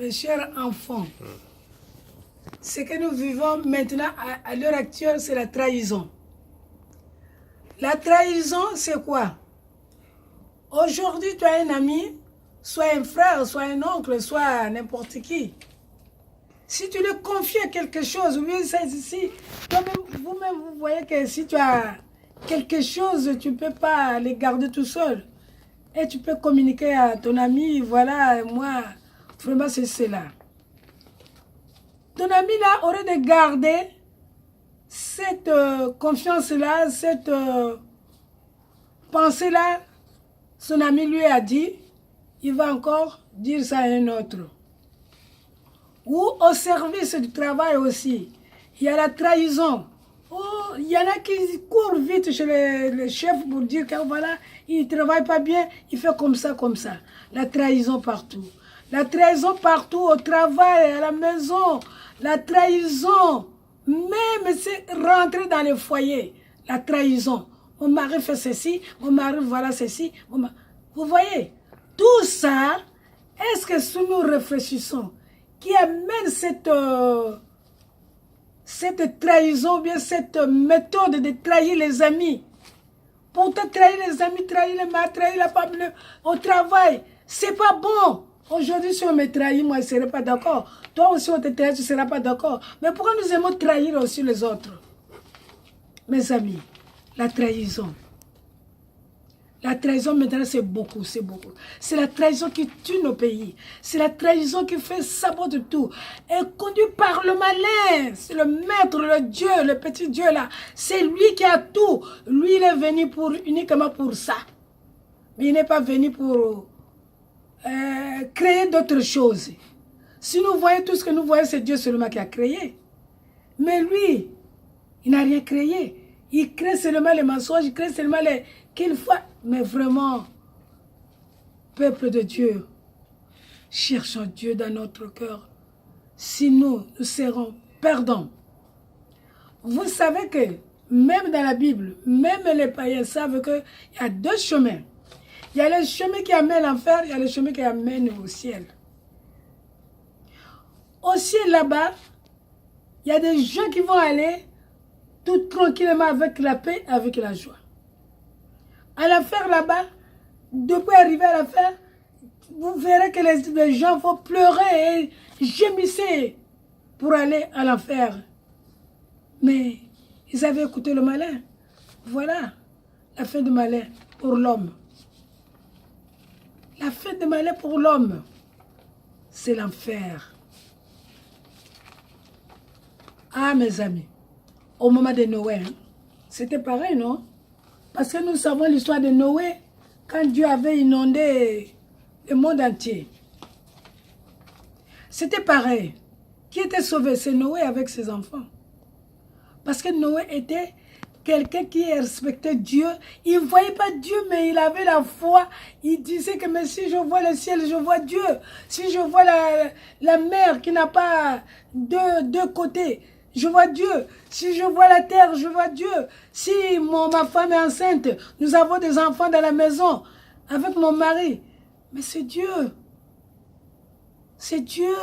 Mes chers enfants, ce que nous vivons maintenant à l'heure actuelle, c'est la trahison. La trahison, c'est quoi? Aujourd'hui, tu as un ami, soit un frère, soit un oncle, soit n'importe qui. Si tu lui confies quelque chose, ou bien c'est ici, vous-même, vous voyez que si tu as quelque chose, tu ne peux pas le garder tout seul. Et tu peux communiquer à ton ami, voilà, moi, vraiment c'est cela. Ton ami là aurait de garder cette confiance-là, cette pensée-là. Son ami lui a dit, il va encore dire ça à un autre. Ou au service du travail aussi, il y a la trahison. Oh, il y en a qui courent vite chez le chef pour dire que voilà, il ne travaille pas bien, il fait comme ça, comme ça. La trahison partout. La trahison partout, au travail, à la maison. La trahison, même c'est rentrer dans le foyer. La trahison. Mon mari fait ceci, mon mari voilà ceci. Vous voyez, tout ça, est-ce que si nous réfléchissons, qui amène cette trahison, bien cette méthode de trahir les amis. Pourtant, trahir les amis, trahir les mains, trahir la femme au travail, c'est pas bon. Aujourd'hui, si on me trahit, moi, je ne serai pas d'accord. Toi aussi, on te trahit, tu ne seras pas d'accord. Mais pourquoi nous aimons trahir aussi les autres? Mes amis, la trahison. La trahison, maintenant, c'est beaucoup, c'est beaucoup. C'est la trahison qui tue nos pays. C'est la trahison qui fait sabot de tout. Et conduit par le malin. C'est le maître, le Dieu, le petit Dieu là. C'est lui qui a tout. Lui, il est venu uniquement pour ça. Mais il n'est pas venu pour créer d'autres choses. Si nous voyons tout ce que nous voyons, c'est Dieu seulement qui a créé. Mais lui, il n'a rien créé. Il crée seulement les mensonges, il crée seulement les... qu'il faut... Mais vraiment, peuple de Dieu, cherchons Dieu dans notre cœur. Sinon, nous serons perdants. Vous savez que, même dans la Bible, même les païens savent qu'il y a deux chemins. Il y a le chemin qui amène à l'enfer, il y a le chemin qui amène au ciel. Au ciel, là-bas, il y a des gens qui vont aller tout tranquillement avec la paix, avec la joie. À l'enfer là-bas, depuis arriver à l'enfer, vous verrez que les gens vont pleurer et gémisser pour aller à l'enfer. Mais ils avaient écouté le malin. Voilà la fin du malin pour l'homme. La fin du malin pour l'homme, c'est l'enfer. Ah, mes amis, au moment de Noé, hein, c'était pareil, non? Parce que nous savons l'histoire de Noé, quand Dieu avait inondé le monde entier. C'était pareil. Qui était sauvé? C'est Noé avec ses enfants. Parce que Noé était quelqu'un qui respectait Dieu. Il ne voyait pas Dieu, mais il avait la foi. Il disait que mais si je vois le ciel, je vois Dieu. Si je vois la mer qui n'a pas deux côtés, je vois Dieu. Si je vois la terre, je vois Dieu. Si ma femme est enceinte, nous avons des enfants dans la maison avec mon mari. Mais c'est Dieu. C'est Dieu.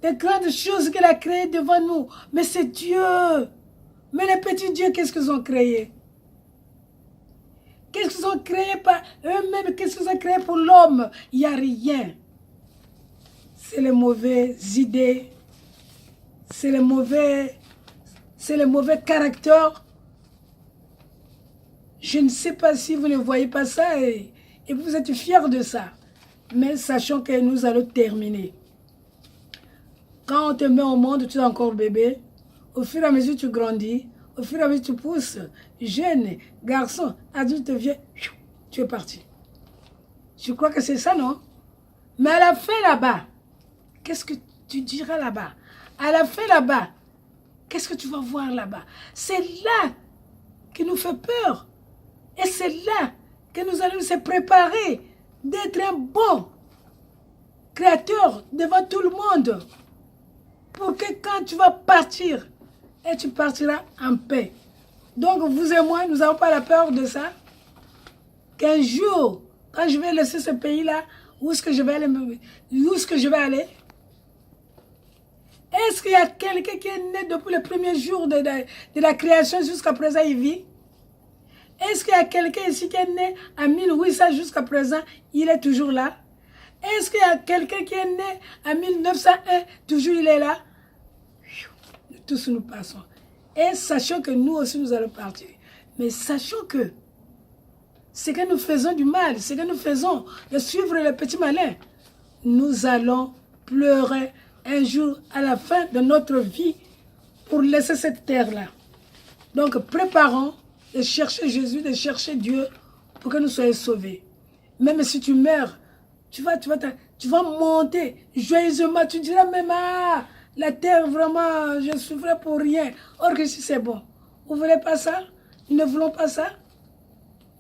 Les grandes choses qu'il a créées devant nous. Mais c'est Dieu. Mais les petits dieux, qu'est-ce qu'ils ont créé? Qu'est-ce qu'ils ont créé par eux-mêmes? Qu'est-ce qu'ils ont créé pour l'homme? Il n'y a rien. C'est les mauvaises idées. C'est le mauvais caractère. Je ne sais pas si vous ne voyez pas ça et vous êtes fiers de ça. Mais sachant que nous allons terminer. Quand on te met au monde, tu es encore bébé. Au fur et à mesure tu grandis. Au fur et à mesure tu pousses. Jeune, garçon, adulte, vieux. Tu es parti. Je crois que c'est ça, non? Mais à la fin là-bas, qu'est-ce que tu diras là-bas? À la fin là-bas, qu'est-ce que tu vas voir là-bas? C'est là qui nous fait peur. Et c'est là que nous allons se préparer d'être un bon créateur devant tout le monde. Pour que quand tu vas partir, et tu partiras en paix. Donc vous et moi, nous n'avons pas la peur de ça. Qu'un jour, quand je vais laisser ce pays-là, Où est-ce que je vais aller? Où est-ce que je vais aller? Est-ce qu'il y a quelqu'un qui est né depuis le premier jour de la création jusqu'à présent, il vit? Est-ce qu'il y a quelqu'un ici qui est né en 1800 jusqu'à présent, il est toujours là? Est-ce qu'il y a quelqu'un qui est né en 1901, toujours il est là? Tous nous passons. Et sachons que nous aussi nous allons partir. Mais sachons que ce que nous faisons du mal, ce que nous faisons de suivre le petit malin, nous allons pleurer un jour à la fin de notre vie pour laisser cette terre-là. Donc préparons de chercher Jésus, de chercher Dieu pour que nous soyons sauvés. Même si tu meurs, tu vas monter joyeusement. Tu diras même, ah, la terre vraiment, je souffrais pour rien. Or que si c'est bon. Vous ne voulez pas ça? Nous ne voulons pas ça?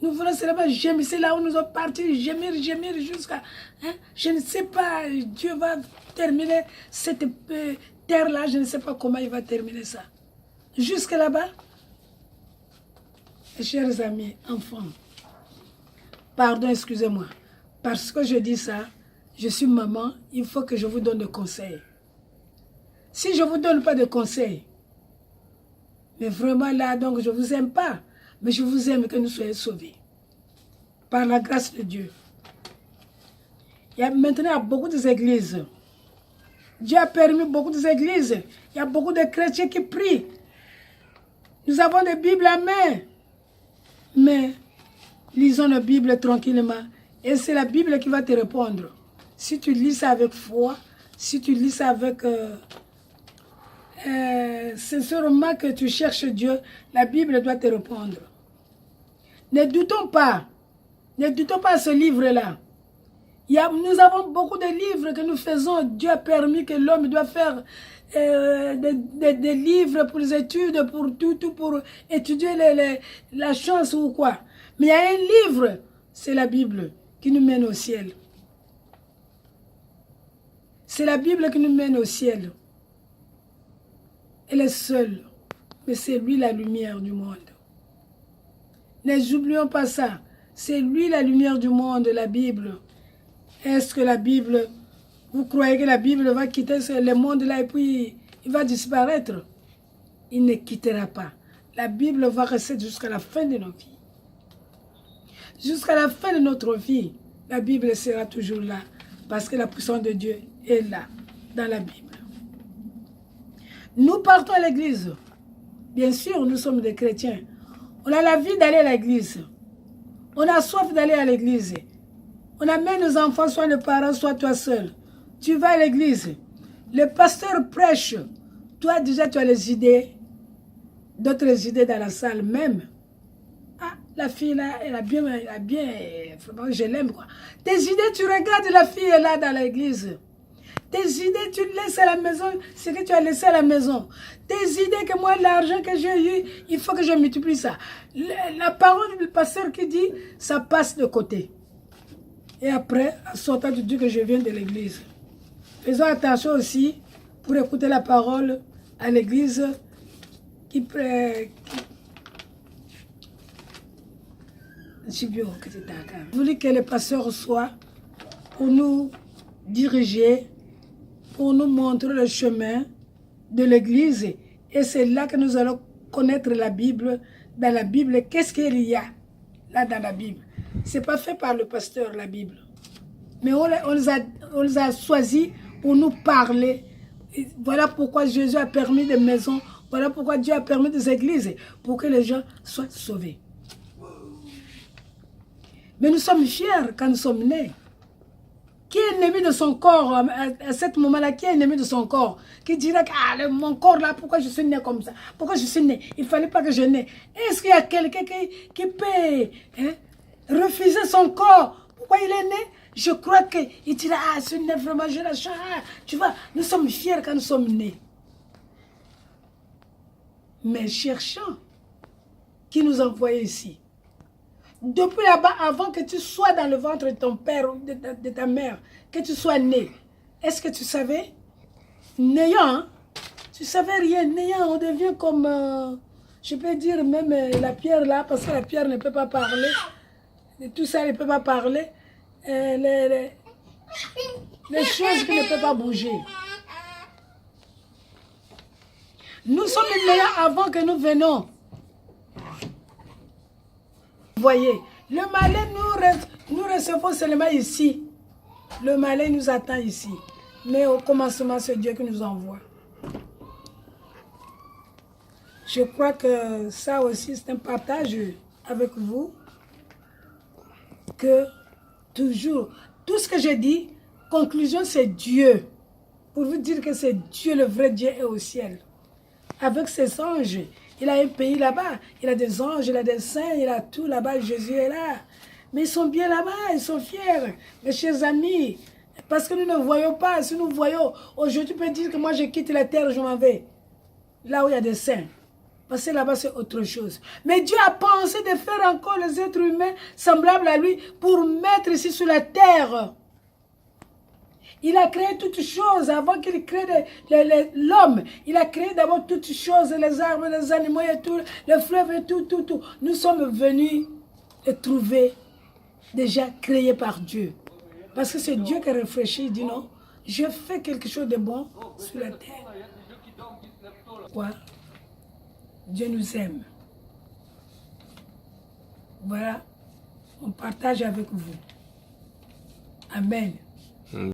Nous voulons seulement gémir. C'est là où nous sommes partis, gémir jusqu'à... Hein? Je ne sais pas, Dieu va terminer cette terre-là. Je ne sais pas comment il va terminer ça. Jusque là-bas, chers amis, enfants, pardon, excusez-moi. Parce que je dis ça, je suis maman, il faut que je vous donne des conseils. Si je ne vous donne pas de conseils, mais vraiment là, donc je ne vous aime pas, mais je vous aime que nous soyons sauvés. Par la grâce de Dieu. Maintenant, il y a beaucoup d'églises. Dieu a permis beaucoup d'églises. Il y a beaucoup de chrétiens qui prient. Nous avons des Bibles à main. Mais lisons la Bible tranquillement. Et c'est la Bible qui va te répondre. Si tu lis ça avec foi, si tu lis ça avec... sincèrement que tu cherches Dieu, la Bible doit te répondre. Ne doutons pas. Ne doutons pas à ce livre-là. Nous avons beaucoup de livres que nous faisons. Dieu a permis que l'homme doit faire des livres pour les études, pour tout pour étudier la chance ou quoi. Mais il y a un livre, c'est la Bible, qui nous mène au ciel. C'est la Bible qui nous mène au ciel. Elle est seule, mais c'est lui la lumière du monde. N'oublions pas ça. C'est lui la lumière du monde, la Bible. Est-ce que la Bible, vous croyez que la Bible va quitter le monde là et puis il va disparaître? Il ne quittera pas. La Bible va rester jusqu'à la fin de nos vies. Jusqu'à la fin de notre vie, la Bible sera toujours là. Parce que la puissance de Dieu est là, dans la Bible. Nous partons à l'église. Bien sûr, nous sommes des chrétiens. On a la vie d'aller à l'église. On a soif d'aller à l'église. On amène nos enfants, soit nos parents, soit toi seul. Tu vas à l'église. Le pasteur prêche. Toi, déjà, tu as les idées. D'autres idées dans la salle même. Ah, la fille là, elle a bien, vraiment, je l'aime quoi. Tes idées, tu regardes la fille là dans l'église. Tes idées, tu laisses à la maison ce que tu as laissé à la maison. Tes idées que moi, l'argent que j'ai eu, il faut que je multiplie ça. La parole du pasteur qui dit, ça passe de côté. Et après, en sortant du Dieu que je viens de l'église. Faisons attention aussi pour écouter la parole à l'église qui je voulais que le pasteur soit pour nous diriger, pour nous montrer le chemin de l'église. Et c'est là que nous allons connaître la Bible. Dans la Bible, qu'est-ce qu'il y a là dans la Bible? Ce n'est pas fait par le pasteur, la Bible. Mais on les a choisis pour nous parler. Et voilà pourquoi Jésus a permis des maisons. Voilà pourquoi Dieu a permis des églises. Pour que les gens soient sauvés. Mais nous sommes fiers quand nous sommes nés. Qui est ennemi de son corps à ce moment-là? Qui est ennemi de son corps? Qui dirait que ah, mon corps là, pourquoi je suis né comme ça? Pourquoi je suis né? Il ne fallait pas que je naisse. Est-ce qu'il y a quelqu'un qui peut refuser son corps? Pourquoi il est né? Je crois qu'il dirait ah, je suis né vraiment, je la chance. Tu vois, nous sommes fiers quand nous sommes nés. Mais cherchons qui nous envoie ici. Depuis là-bas, avant que tu sois dans le ventre de ton père ou de ta mère, que tu sois né, est-ce que tu savais? N'ayant, hein? Tu savais rien. N'ayant, on devient comme, je peux dire même la pierre là, parce que la pierre ne peut pas parler. Et tout ça, elle ne peut pas parler. Les choses qui ne peuvent pas bouger. Nous sommes meilleurs avant que nous venons. Vous voyez, le malin nous recevons seulement ici. Le malin nous attend ici. Mais au commencement, c'est Dieu qui nous envoie. Je crois que ça aussi, c'est un partage avec vous. Que toujours, tout ce que je dis, conclusion, c'est Dieu. Pour vous dire que c'est Dieu, le vrai Dieu est au ciel. Avec ses anges, il a un pays là-bas. Il a des anges, il a des saints, il a tout là-bas. Jésus est là. Mais ils sont bien là-bas, ils sont fiers. Mes chers amis, parce que nous ne voyons pas. Si nous voyons, aujourd'hui, tu peux dire que moi, je quitte la terre, je m'en vais. Là où il y a des saints. Parce que là-bas, c'est autre chose. Mais Dieu a pensé de faire encore les êtres humains semblables à lui pour mettre ici sur la terre. Il a créé toutes choses avant qu'il crée l'homme. Il a créé d'abord toutes choses, les arbres, les animaux et tout, les fleuves et tout. Nous sommes venus et trouver déjà créé par Dieu. Parce que c'est Dieu qui a réfléchi, il dit non, je fais quelque chose de bon sur la terre. Quoi? Dieu nous aime. Voilà, on partage avec vous. Amen.